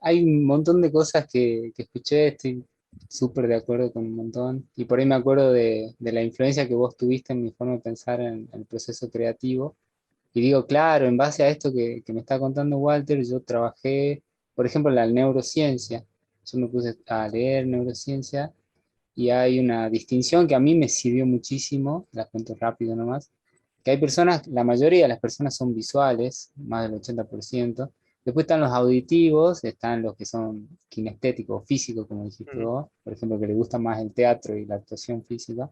Hay un montón de cosas que escuché, estoy súper de acuerdo con un montón. Y por ahí me acuerdo de la influencia que vos tuviste en mi forma de pensar en el proceso creativo. Y digo, claro, en base a esto que me está contando Walter, yo trabajé, por ejemplo, en la neurociencia. Yo me puse a leer neurociencia y hay una distinción que a mí me sirvió muchísimo, la cuento rápido nomás, que hay personas, la mayoría de las personas son visuales, más del 80%. Después están los auditivos, están los que son kinestéticos, físicos, como dijiste Mm. vos, por ejemplo, que les gusta más el teatro y la actuación física.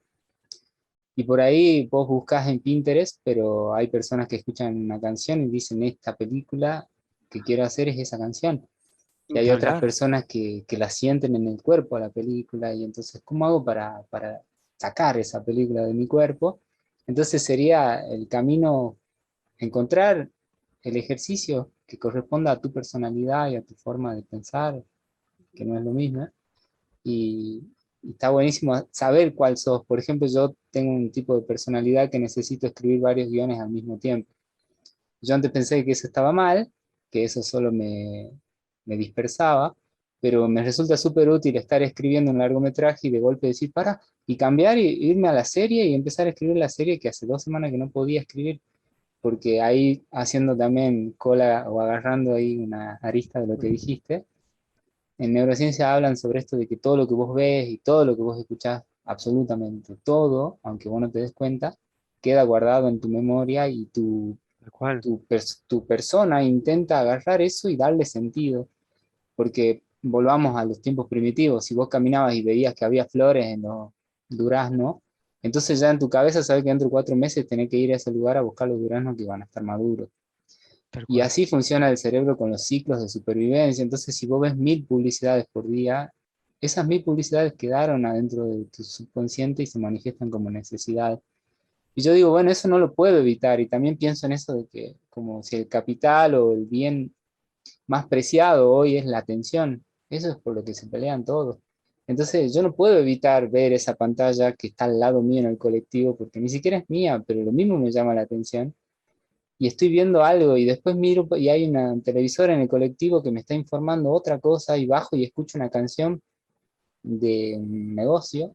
Y por ahí vos buscas en Pinterest, pero hay personas que escuchan una canción y dicen, esta película que quiero hacer es esa canción. Y hay Ni otras hablar. personas que la sienten en el cuerpo a la película, y entonces, ¿cómo hago para sacar esa película de mi cuerpo? Entonces sería el camino, encontrar el ejercicio que corresponda a tu personalidad y a tu forma de pensar, que no es lo mismo. Y está buenísimo saber cuál sos. Por ejemplo, yo tengo un tipo de personalidad que necesito escribir varios guiones al mismo tiempo. Yo antes pensé que eso estaba mal, que eso solo me dispersaba, pero me resulta súper útil estar escribiendo un largometraje y de golpe decir, para, y cambiar y irme a la serie y empezar a escribir la serie que hace 2 semanas que no podía escribir, porque ahí haciendo también cola o agarrando ahí una arista de lo que dijiste, en neurociencia hablan sobre esto de que todo lo que vos ves y todo lo que vos escuchás, absolutamente todo, aunque vos no te des cuenta, queda guardado en tu memoria y Tal cual. tu persona intenta agarrar eso y darle sentido, porque volvamos a los tiempos primitivos, si vos caminabas y veías que había flores en los duraznos, entonces ya en tu cabeza sabes que dentro de 4 meses tenés que ir a ese lugar a buscar los duraznos que van a estar maduros. Tal Y cual. así funciona el cerebro con los ciclos de supervivencia. Entonces, si vos ves 1000 publicidades por día, esas 1000 publicidades quedaron adentro de tu subconsciente y se manifiestan como necesidad. Y yo digo, bueno, eso no lo puedo evitar. Y también pienso en eso de que como si el capital o el bien más preciado hoy es la atención. Eso es por lo que se pelean todos. Entonces, yo no puedo evitar ver esa pantalla que está al lado mío en el colectivo, porque ni siquiera es mía, pero lo mismo me llama la atención. Y estoy viendo algo y después miro y hay una televisora en el colectivo que me está informando otra cosa y bajo y escucho una canción de un negocio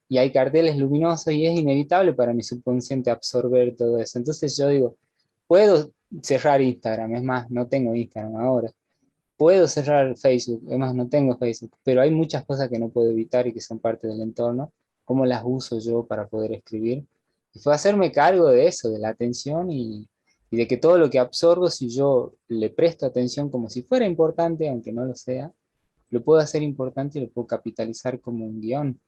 y hay carteles luminosos y es inevitable para mi subconsciente absorber todo eso. Entonces yo digo, puedo cerrar Instagram, es más, no tengo Instagram ahora. Puedo cerrar Facebook, es más, no tengo Facebook, pero hay muchas cosas que no puedo evitar y que son parte del entorno, cómo las uso yo para poder escribir. Y fue hacerme cargo de eso, de la atención y de que todo lo que absorbo, si yo le presto atención como si fuera importante, aunque no lo sea, lo puedo hacer importante y lo puedo capitalizar como un guión.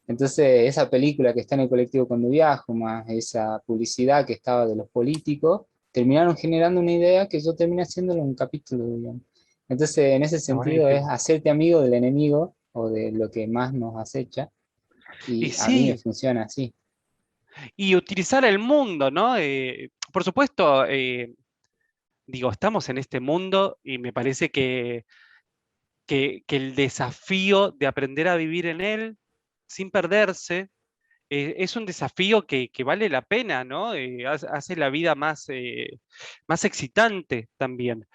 Entonces, esa película que está en el colectivo cuando viajo, más esa publicidad que estaba de los políticos, terminaron generando una idea que yo terminé haciéndolo en un capítulo de guión. Entonces, en ese Está sentido, es buenísimo. hacerte amigo del enemigo o de lo que más nos acecha, Y y a mí me sí, funciona así. y utilizar el mundo, ¿no? Por supuesto, digo, estamos en este mundo y me parece que el desafío de aprender a vivir en él sin perderse es un desafío que vale la pena, ¿no? Hace la vida más excitante también.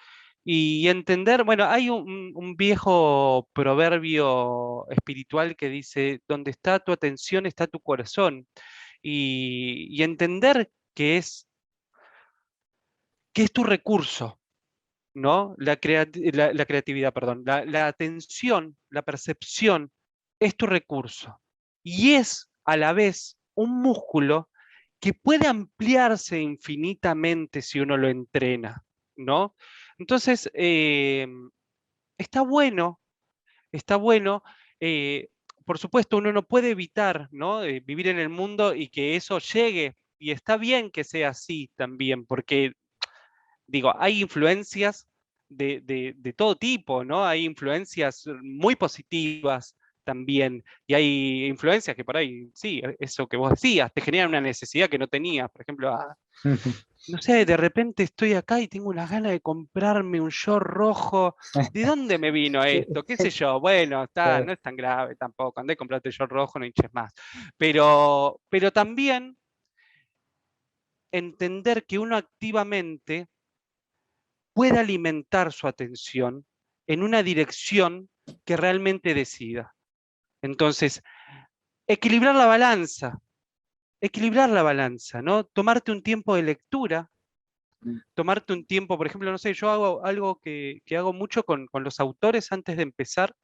Y entender, bueno, hay un viejo proverbio espiritual que dice, donde está tu atención está tu corazón. Y entender que es tu recurso, ¿no? La creatividad, perdón, la atención, la percepción es tu recurso. Y es a la vez un músculo que puede ampliarse infinitamente si uno lo entrena, ¿no? Entonces, está bueno, está bueno. eh, por supuesto, uno no puede evitar, ¿no? Vivir en el mundo y que eso llegue. Y está bien que sea así también, porque digo, hay influencias de todo tipo, ¿no? Hay influencias muy positivas también, y hay influencias que por ahí, sí, eso que vos decías, te generan una necesidad que no tenías. Por ejemplo, no sé, de repente estoy acá y tengo una gana de comprarme un short rojo. ¿De dónde me vino esto? ¿Qué sé yo? Bueno, está, no es tan grave tampoco. Andá y comprate el short rojo, no hinches más. Pero también entender que uno activamente pueda alimentar su atención en una dirección que realmente decida. Entonces, equilibrar la balanza, ¿no? Tomarte un tiempo de lectura, tomarte un tiempo, por ejemplo, no sé, yo hago algo que hago mucho con los autores antes de empezar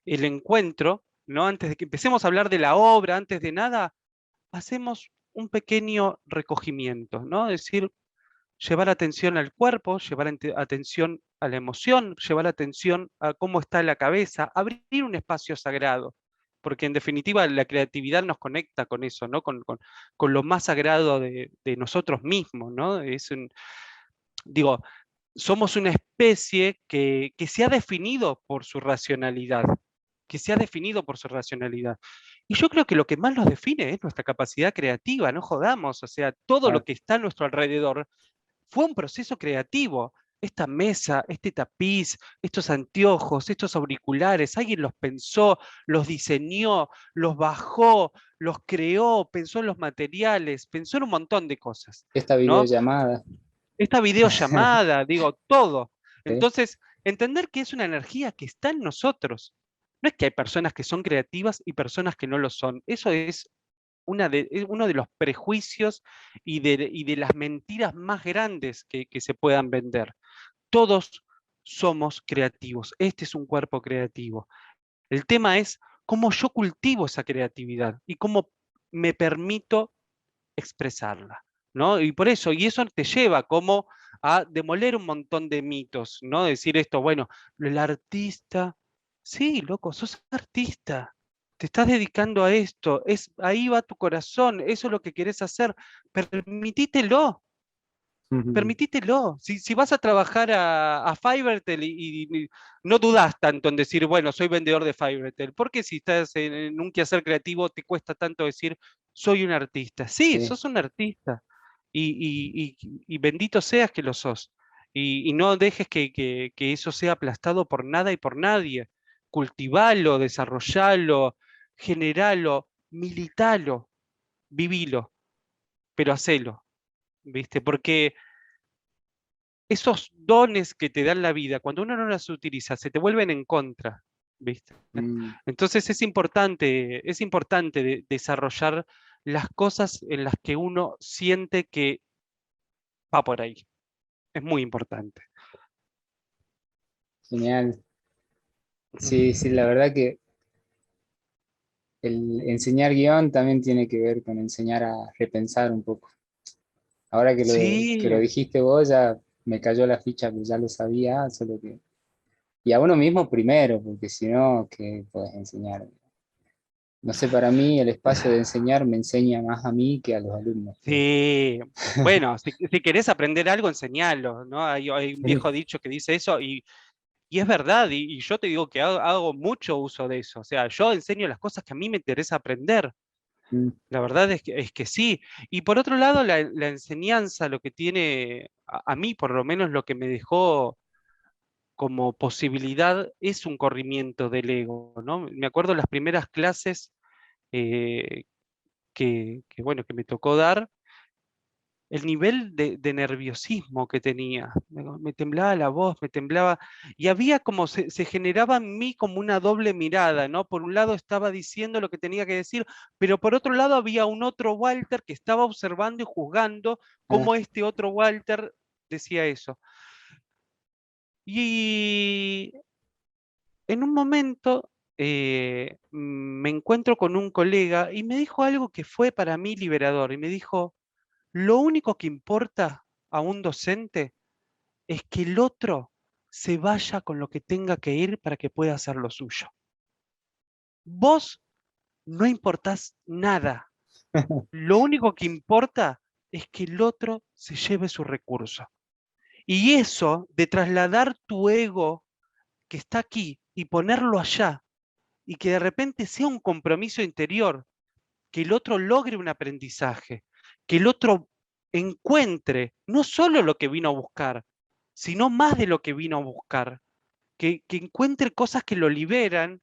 el encuentro, ¿no? Antes de que empecemos a hablar de la obra, antes de nada, hacemos un pequeño recogimiento, ¿no? Es decir, llevar atención al cuerpo, llevar atención a la emoción, llevar atención a cómo está la cabeza, abrir un espacio sagrado, porque en definitiva la creatividad nos conecta con eso, ¿no? Con lo más sagrado de nosotros mismos, ¿no? Digo, somos una especie que se ha definido por su racionalidad, que se ha definido por su racionalidad. Y yo creo que lo que más nos define es nuestra capacidad creativa, no jodamos, o sea, todo lo Claro. que está a nuestro alrededor fue un proceso creativo. Esta mesa, este tapiz, estos anteojos, estos auriculares, alguien los pensó, los diseñó, los bajó, los creó, pensó en los materiales, pensó en un montón de cosas, Esta ¿no? videollamada. Esta videollamada, digo, todo. ¿Sí? Entonces, entender que es una energía que está en nosotros. No es que hay personas que son creativas y personas que no lo son. Eso es uno de los prejuicios y de las mentiras más grandes que se puedan vender. Todos somos creativos. Este es un cuerpo creativo. El tema es cómo yo cultivo esa creatividad y cómo me permito expresarla, ¿no? Y por eso, y eso te lleva como a demoler un montón de mitos, ¿no? Decir esto, bueno, el artista, sí, loco, sos artista, te estás dedicando a esto, ahí va tu corazón, eso es lo que querés hacer, permitítelo, Ujú. permitítelo. Si vas a trabajar a Fivertel y no dudás tanto en decir, bueno, soy vendedor de Fivertel, porque si estás en un quehacer creativo te cuesta tanto decir, soy un artista? Sí, Sí. sos un artista y bendito seas que lo sos. Y no dejes que eso sea aplastado por nada y por nadie. Cultivalo, desarrollalo, generalo, militalo, vivilo, pero hacelo, ¿viste? Porque esos dones que te dan la vida, cuando uno no los utiliza, se te vuelven en contra, ¿viste? Mm. Entonces es importante desarrollar las cosas en las que uno siente que va por ahí. Es muy importante. Genial. Sí, sí, la verdad que el enseñar guión también tiene que ver con enseñar a repensar un poco. Ahora que Sí, lo dijiste vos, ya me cayó la ficha, que ya lo sabía, solo que... Y a uno mismo primero, porque si no, ¿qué puedes enseñar? No sé, para mí el espacio de enseñar me enseña más a mí que a los alumnos, creo. sí. Bueno, si querés aprender algo, enseñalo, ¿no? Hay un Sí. viejo dicho que dice eso y es verdad, y yo te digo que hago mucho uso de eso. O sea, yo enseño las cosas que a mí me interesa aprender. Mm. La verdad es que sí. Y por otro lado, la enseñanza, lo que tiene, a mí por lo menos lo que me dejó como posibilidad es un corrimiento del ego, ¿no? Me acuerdo las primeras clases eh, bueno, que me tocó dar, el nivel de nerviosismo que tenía. Me temblaba la voz, me temblaba, y había como se generaba en mí como una doble mirada, ¿no? Por un lado estaba diciendo lo que tenía que decir, pero por otro lado había un otro Walter que estaba observando y juzgando Ah, cómo este otro Walter decía eso. Y en un momento me encuentro con un colega y me dijo algo que fue para mí liberador, y me dijo, lo único que importa a un docente es que el otro se vaya con lo que tenga que ir para que pueda hacer lo suyo. Vos no importás nada. Lo único que importa es que el otro se lleve su recurso. Y eso de trasladar tu ego que está aquí y ponerlo allá, y que de repente sea un compromiso interior, que el otro logre un aprendizaje, que el otro encuentre no solo lo que vino a buscar, sino más de lo que vino a buscar, que encuentre cosas que lo liberan,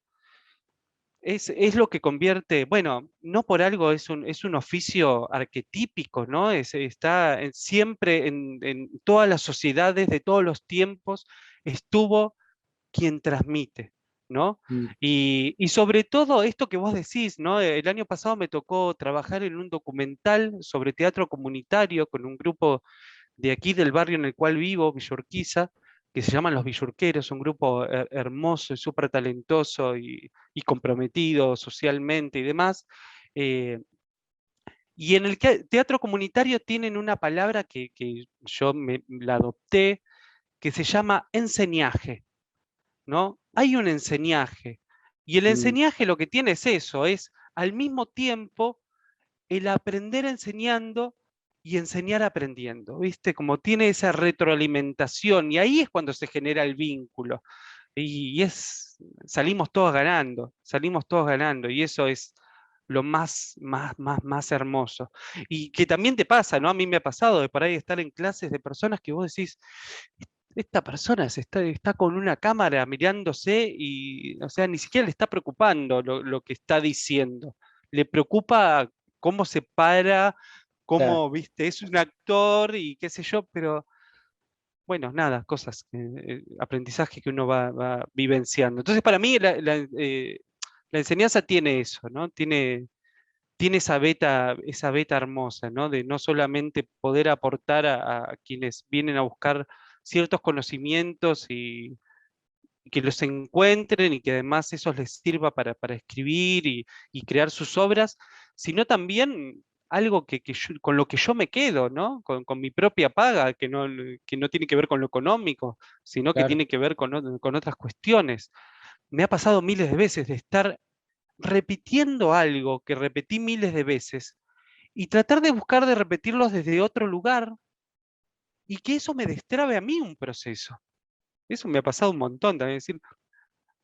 es lo que convierte, bueno, no por algo es un oficio arquetípico, ¿no? Está siempre en todas las sociedades de todos los tiempos, estuvo quien transmite, ¿no? Mm, Y sobre todo esto que vos decís, ¿no? El año pasado me tocó trabajar en un documental sobre teatro comunitario con un grupo de aquí del barrio en el cual vivo, Villurquiza, que se llaman Los Villurqueros, un grupo hermoso y súper talentoso y comprometido socialmente y demás. Eh, y en el teatro comunitario tienen una palabra que yo la adopté, que se llama enseñaje, ¿no? Hay un enseñaje. Y el mm, enseñaje lo que tiene es eso, es al mismo tiempo el aprender enseñando y enseñar aprendiendo, ¿viste? Como tiene esa retroalimentación y ahí es cuando se genera el vínculo. Salimos todos ganando y eso es lo más hermoso. Y que también te pasa, ¿no? A mí me ha pasado de por ahí estar en clases de personas que vos decís, esta persona está con una cámara mirándose y, o sea, ni siquiera le está preocupando lo que está diciendo. Le preocupa cómo se para, claro, cómo, viste, es un actor y qué sé yo, pero bueno, nada, cosas, aprendizaje que uno va vivenciando. Entonces, para mí, la enseñanza tiene eso, ¿no? Tiene esa beta hermosa, ¿no? De no solamente poder aportar a quienes vienen a buscar ciertos conocimientos y que los encuentren y que además eso les sirva para escribir y crear sus obras, sino también algo con lo que yo me quedo, ¿no? Con mi propia paga, que no tiene que ver con lo económico, sino que claro. tiene que ver con otras cuestiones. Me ha pasado miles de veces de estar repitiendo algo que repetí miles de veces y tratar de buscar de repetirlos desde otro lugar y que eso me destrabe a mí un proceso. Eso me ha pasado un montón también, decir,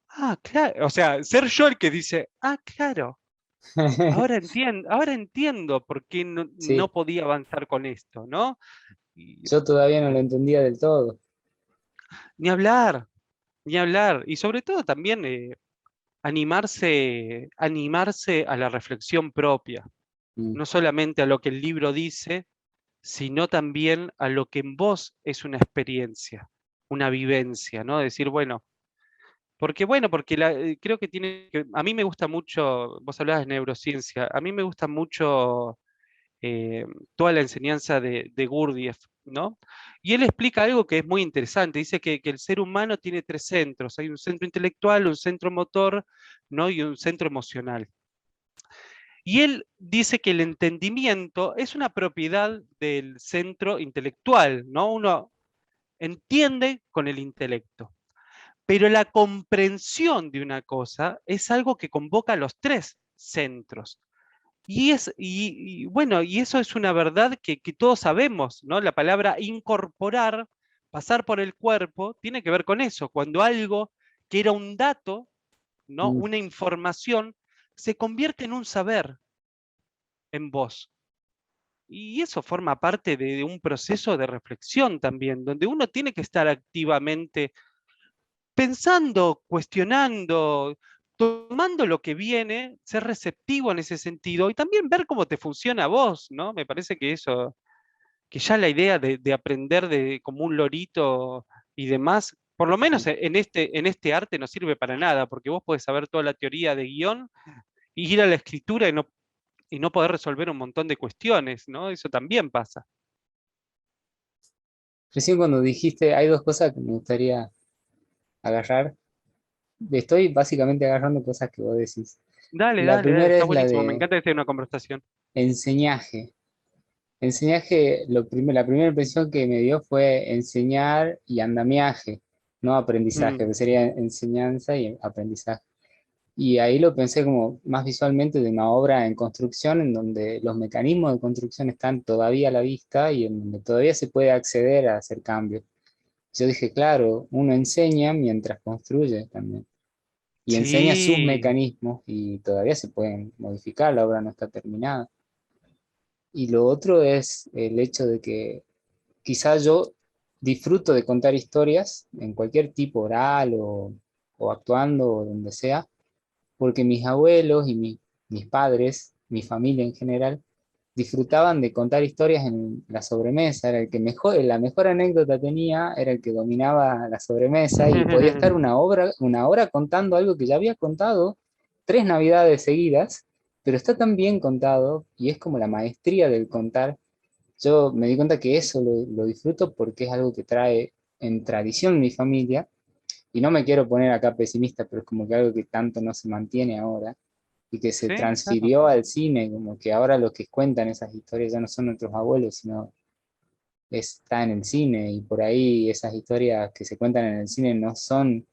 ah, claro, o sea, ser yo el que dice, ah, claro, ahora entiendo por qué no Sí, podía avanzar con esto, ¿no? Y, yo todavía no lo eh, entendía del todo. ni hablar, ni hablar. Y sobre todo también animarse a la reflexión propia, Mm, no solamente a lo que el libro dice, sino también a lo que en vos es una experiencia, una vivencia, ¿no? Decir, porque creo que a mí me gusta mucho, vos hablabas de neurociencia, a mí me gusta mucho eh, toda la enseñanza de Gurdjieff, ¿no? Y él explica algo que es muy interesante, dice que el ser humano tiene tres centros, hay un centro intelectual, un centro motor, ¿no? Y un centro emocional. Y él dice que el entendimiento es una propiedad del centro intelectual, ¿no? Uno entiende con el intelecto. Pero la comprensión de una cosa es algo que convoca a los tres centros. Bueno, y eso es una verdad que todos sabemos, ¿no? La palabra incorporar, pasar por el cuerpo, tiene que ver con eso. Cuando algo que era un dato, ¿no? mm. Una información, se convierte en un saber en vos. Y eso forma parte de un proceso de reflexión también, donde uno tiene que estar activamente pensando, cuestionando, tomando lo que viene, ser receptivo en ese sentido y también ver cómo te funciona a vos, ¿no? Me parece que eso, que ya la idea de aprender como un lorito y demás, por lo menos en este arte no sirve para nada, porque vos podés saber toda la teoría de guión y ir a la escritura y no poder resolver un montón de cuestiones, ¿no? Eso también pasa. Recién cuando dijiste, hay dos cosas que me gustaría agarrar. Estoy básicamente agarrando cosas que vos decís. La Dale, primera está es la buenísimo, me de encanta que sea una conversación. enseñaje. Enseñaje, la primera impresión que me dio fue enseñar y andamiaje, no aprendizaje, Mm, que sería enseñanza y aprendizaje. Y ahí lo pensé como más visualmente de una obra en construcción en donde los mecanismos de construcción están todavía a la vista y en donde todavía se puede acceder a hacer cambios. Yo dije, claro, uno enseña mientras construye también. Y enseña sus sí, mecanismos y todavía se pueden modificar, la obra no está terminada. Y lo otro es el hecho de que quizás yo disfruto de contar historias en cualquier tipo oral o actuando o donde sea, porque mis abuelos y mis padres, mi familia en general, disfrutaban de contar historias en la sobremesa. Era el que mejor, la mejor anécdota tenía, era el que dominaba la sobremesa y podía estar una hora contando algo que ya había contado 3 navidades seguidas, pero está tan bien contado y es como la maestría del contar. Yo me di cuenta que eso lo disfruto porque es algo que trae en tradición mi familia, y no me quiero poner acá pesimista, pero es como que algo que tanto no se mantiene ahora y que se Sí, claro. transfirió al cine, como que ahora los que cuentan esas historias ya no son nuestros abuelos, sino está en el cine, y por ahí esas historias que se cuentan en el cine no son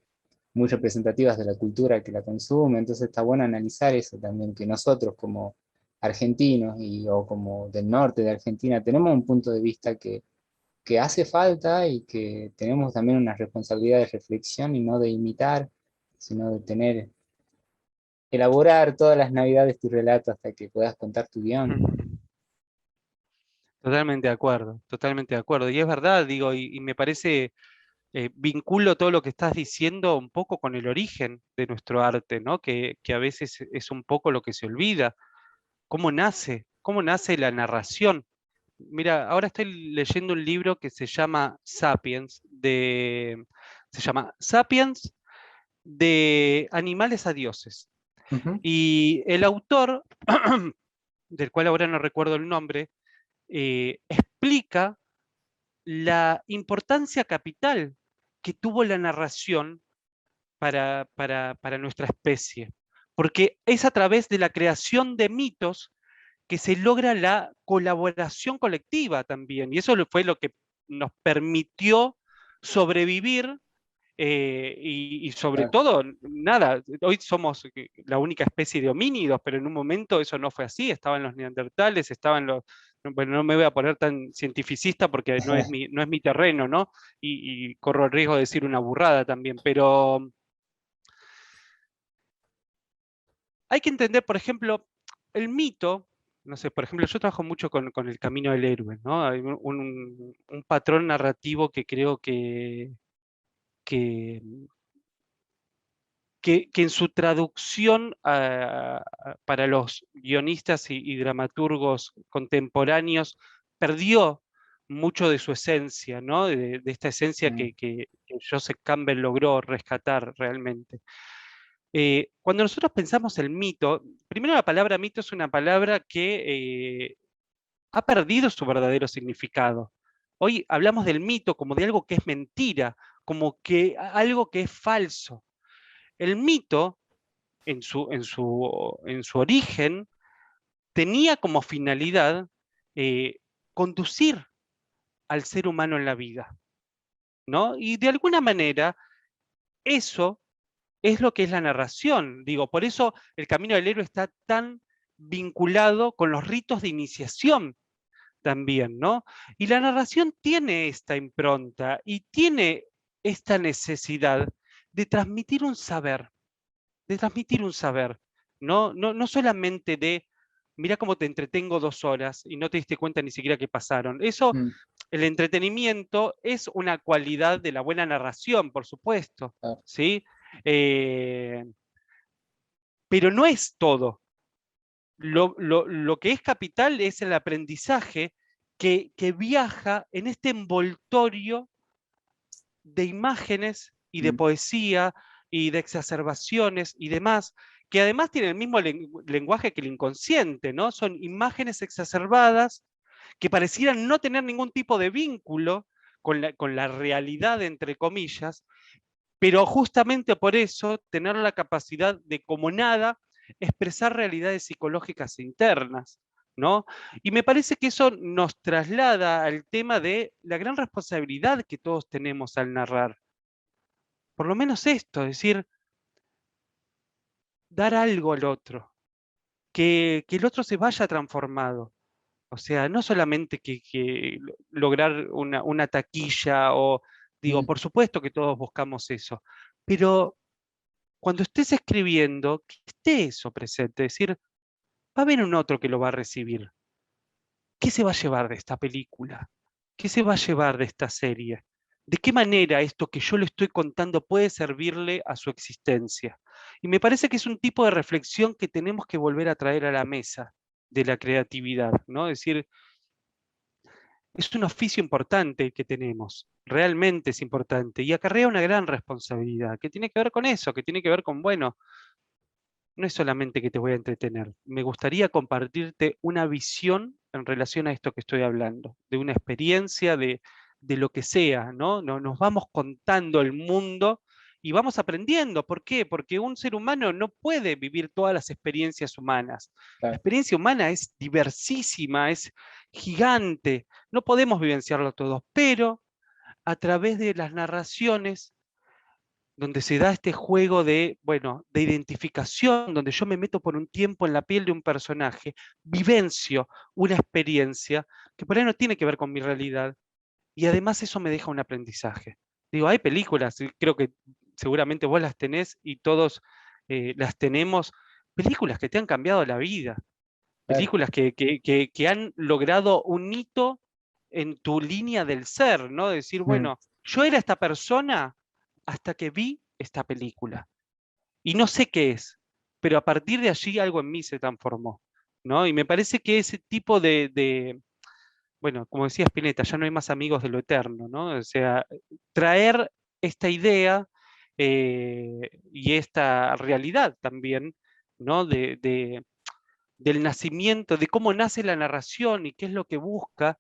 muy representativas de la cultura que la consume. Entonces está bueno analizar eso también, que nosotros como argentinos o como del norte de Argentina tenemos un punto de vista que hace falta, y que tenemos también una responsabilidad de reflexión y no de imitar, sino de elaborar todas las navidades tu relato hasta que puedas contar tu guión. Totalmente de acuerdo, totalmente de acuerdo. Y es verdad, digo, y me parece, vinculo todo lo que estás diciendo un poco con el origen de nuestro arte, ¿no? Que a veces es un poco lo que se olvida. Cómo nace la narración? Mira, ahora estoy leyendo un libro que se llama Sapiens, de animales a dioses. Ujú. Y el autor, del cual ahora no recuerdo el nombre, explica la importancia capital que tuvo la narración para nuestra especie. Porque es a través de la creación de mitos que se logra la colaboración colectiva también. Y eso fue lo que nos permitió sobrevivir, y sobre Claro. todo, nada, hoy somos la única especie de homínidos, pero en un momento eso no fue así. Estaban los neandertales, estaban los... Bueno, no me voy a poner tan cientificista porque no es mi terreno, ¿no? Y corro el riesgo de decir una burrada también, pero hay que entender, por ejemplo, el mito. No sé, por ejemplo, yo trabajo mucho con el camino del héroe, ¿no? Hay un patrón narrativo que creo que, que en su traducción para los guionistas y dramaturgos contemporáneos perdió mucho de su esencia, ¿no? De esta esencia Mm. que Joseph Campbell logró rescatar realmente. Cuando nosotros pensamos el mito, primero la palabra mito es una palabra que ha perdido su verdadero significado. Hoy hablamos del mito como de algo que es mentira, como que algo que es falso. El mito, en su origen, tenía como finalidad eh, conducir al ser humano en la vida, ¿no? Y de alguna manera, eso es lo que es la narración. Digo, por eso el camino del héroe está tan vinculado con los ritos de iniciación también, ¿no? Y la narración tiene esta impronta y tiene esta necesidad de transmitir un saber, de transmitir un saber, no solamente de, mira cómo te entretengo 2 horas y no te diste cuenta ni siquiera que pasaron. Eso, Mm. el entretenimiento es una cualidad de la buena narración, por supuesto, Claro. ¿sí? Eh, pero no es todo. Lo que es capital es el aprendizaje que viaja en este envoltorio de imágenes y de Mm. poesía y de exacerbaciones y demás, que además tienen el mismo lenguaje que el inconsciente, ¿no? Son imágenes exacerbadas que parecieran no tener ningún tipo de vínculo con la realidad, entre comillas, pero justamente por eso tener la capacidad de, como nada, expresar realidades psicológicas internas, ¿no? Y me parece que eso nos traslada al tema de la gran responsabilidad que todos tenemos al narrar. Por lo menos esto, es decir, dar algo al otro, que el otro se vaya transformado. O sea, no solamente que lograr una taquilla o, digo, Mm. por supuesto que todos buscamos eso, pero cuando estés escribiendo, que esté eso presente, es decir, va a haber un otro que lo va a recibir. ¿Qué se va a llevar de esta película? ¿Qué se va a llevar de esta serie? ¿De qué manera esto que yo le estoy contando puede servirle a su existencia? Y me parece que es un tipo de reflexión que tenemos que volver a traer a la mesa de la creatividad, ¿no? Es decir, es un oficio importante que tenemos, realmente es importante, y acarrea una gran responsabilidad, que tiene que ver con eso, que tiene que ver con, bueno, no es solamente que te voy a entretener, me gustaría compartirte una visión en relación a esto que estoy hablando, de una experiencia, de lo que sea, ¿no? Nos vamos contando el mundo y vamos aprendiendo. ¿Por qué? Porque un ser humano no puede vivir todas las experiencias humanas. La Claro, experiencia humana es diversísima, es gigante, no podemos vivenciarlo todo, pero a través de las narraciones donde se da este juego de, bueno, de identificación, donde yo me meto por un tiempo en la piel de un personaje, vivencio una experiencia que por ahí no tiene que ver con mi realidad, y además eso me deja un aprendizaje. Digo, hay películas, y creo que seguramente vos las tenés y todos las tenemos, películas que te han cambiado la vida, claro. películas que han logrado un hito en tu línea del ser, ¿no? Decir, Mm, bueno, yo era esta persona hasta que vi esta película. Y no sé qué es, pero a partir de allí algo en mí se transformó, ¿no? Y me parece que ese tipo bueno, como decía Spinetta, ya no hay más amigos de lo eterno, ¿no? O sea, traer esta idea y esta realidad también, ¿no? Del nacimiento, de cómo nace la narración y qué es lo que busca,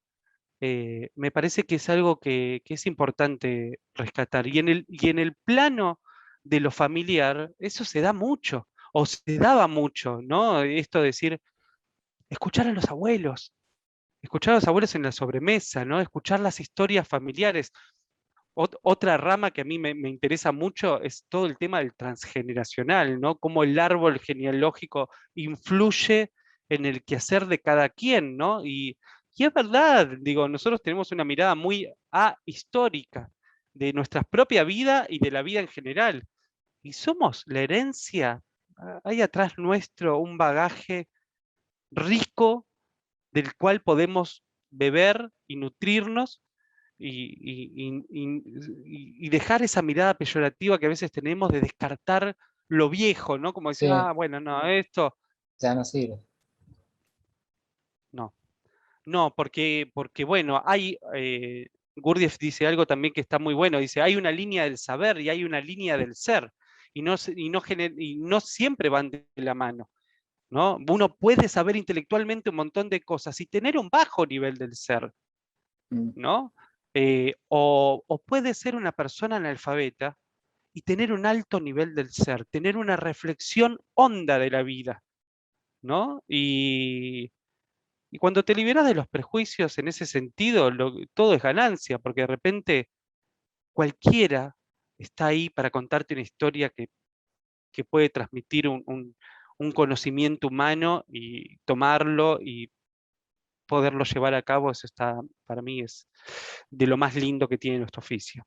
me parece que es algo que es importante rescatar. Y en el plano de lo familiar, eso se da mucho, o se daba mucho, ¿no? Esto de decir, escuchar a los abuelos en la sobremesa, ¿no? Escuchar las historias familiares. Otra rama que a mí me interesa mucho es todo el tema del transgeneracional, ¿no? Cómo el árbol genealógico influye en el quehacer de cada quien, ¿no? Y es verdad, digo, nosotros tenemos una mirada muy ahistórica de nuestra propia vida y de la vida en general. Y somos la herencia, hay atrás nuestro un bagaje rico del cual podemos beber y nutrirnos y dejar esa mirada peyorativa que a veces tenemos de descartar lo viejo, ¿no? Como decir, sí, ah, bueno, no, esto, ya no sirve. no. No, porque bueno, Gurdjieff dice algo también que está muy bueno, dice, hay una línea del saber y hay una línea del ser, y no siempre van de la mano, ¿no? Uno puede saber intelectualmente un montón de cosas y tener un bajo nivel del ser, Mm, ¿no? O puede ser una persona analfabeta y tener un alto nivel del ser, tener una reflexión honda de la vida, ¿no? Y cuando te liberas de los prejuicios en ese sentido, todo es ganancia, porque de repente cualquiera está ahí para contarte una historia que puede transmitir un conocimiento humano y tomarlo y poderlo llevar a cabo. Eso está, para mí, es de lo más lindo que tiene nuestro oficio.